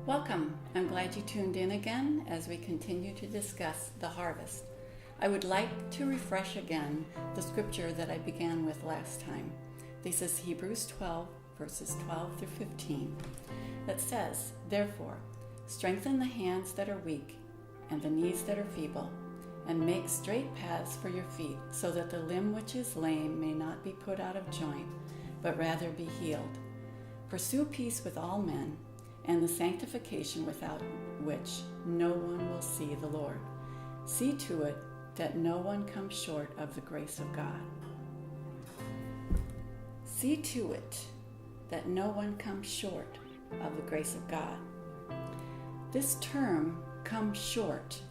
Welcome. I'm glad you tuned in again as we continue to discuss the harvest. I would like to refresh again the scripture that I began with last time. This is Hebrews 12, verses 12 through 15, that says, "Therefore, strengthen the hands that are weak and the knees that are feeble, and make straight paths for your feet, so that the limb which is lame may not be put out of joint, but rather be healed. Pursue peace with all men, and the sanctification without which no one will see the Lord. See to it that no one comes short of the grace of God." See to it that no one comes short of the grace of God. This term, come short,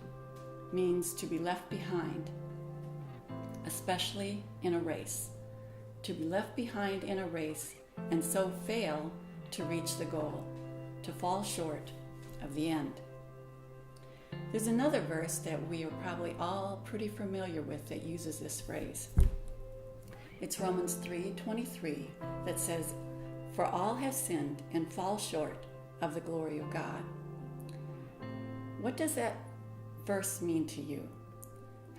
means to be left behind, especially in a race. To be left behind in a race and so fail to reach the goal, to fall short of the end. There's another verse that we are probably all pretty familiar with that uses this phrase. It's Romans 3:23 that says, "For all have sinned and fall short of the glory of God." What does that verse mean to you?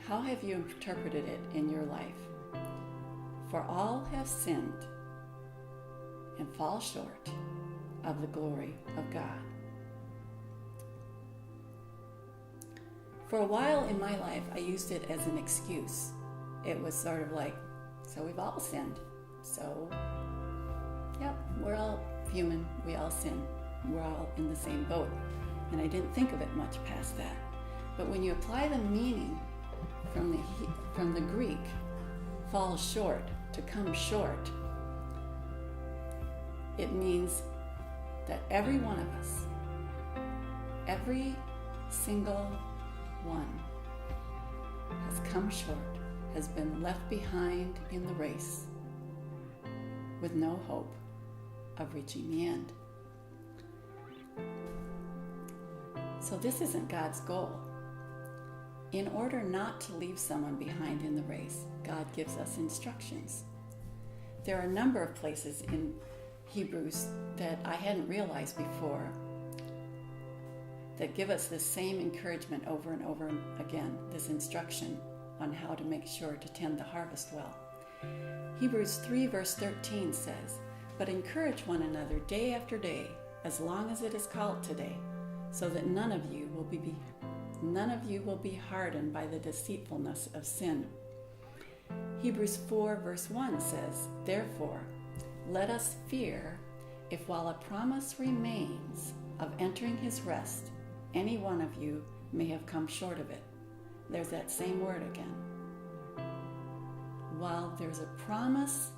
How have you interpreted it in your life? For all have sinned and fall short of the glory of God. For a while in my life, I used it as an excuse. It was sort of like, so we've all sinned. So, yep, we're all human. We all sin. We're all in the same boat. And I didn't think of it much past that. But when you apply the meaning from the Greek, fall short, to come short, it means that every one of us, every single one, has come short, has been left behind in the race with no hope of reaching the end. So this isn't God's goal. In order not to leave someone behind in the race, God gives us instructions. There are a number of places in Hebrews that I hadn't realized before that give us the same encouragement over and over again, this instruction on how to make sure to tend the harvest well. Hebrews 3 verse 13 says, "But encourage one another day after day, as long as it is called today, so that none of you will be hardened by the deceitfulness of sin." Hebrews 4 verse 1 says, "Therefore, let us fear if while a promise remains of entering his rest, any one of you may have come short of it." There's that same word again. While there's a promise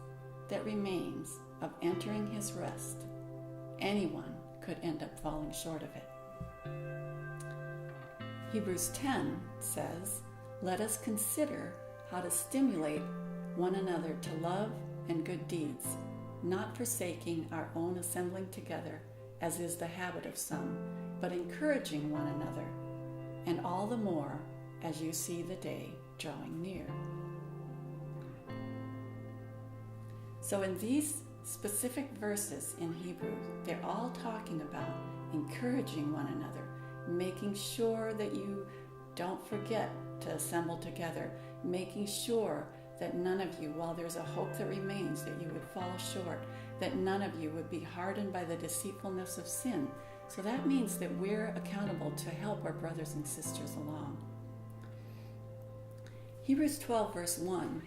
that remains of entering his rest, anyone could end up falling short of it. Hebrews 10 says, "Let us consider how to stimulate one another to love and good deeds, not forsaking our own assembling together, as is the habit of some, but encouraging one another, and all the more as you see the day drawing near." So in these specific verses in Hebrew, they're all talking about encouraging one another, making sure that you don't forget to assemble together, making sure that none of you, while there's a hope that remains, that you would fall short, that none of you would be hardened by the deceitfulness of sin. So that means that we're accountable to help our brothers and sisters along. Hebrews 12 verse 1,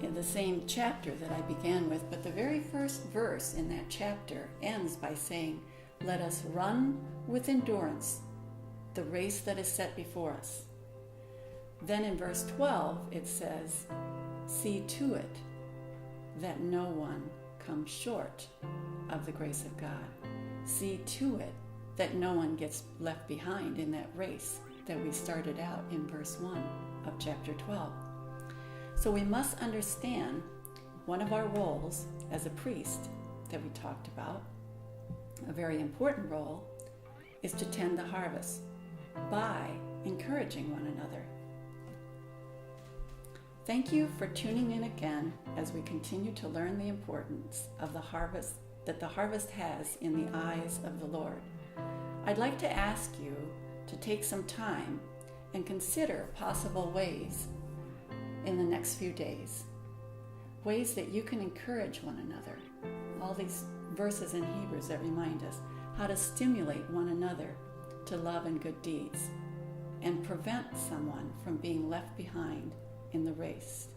in the same chapter that I began with, but the very first verse in that chapter ends by saying, "Let us run with endurance the race that is set before us." Then in verse 12 it says, "See to it that no one comes short of the grace of God." See to it that no one gets left behind in that race that we started out in verse 1 of chapter 12. So we must understand one of our roles as a priest that we talked about, a very important role, is to tend the harvest by encouraging one another. Thank you for tuning in again as we continue to learn the importance of the harvest that the harvest has in the eyes of the Lord. I'd like to ask you to take some time and consider possible ways in the next few days, ways that you can encourage one another. All these verses in Hebrews that remind us how to stimulate one another to love and good deeds and prevent someone from being left behind in the race.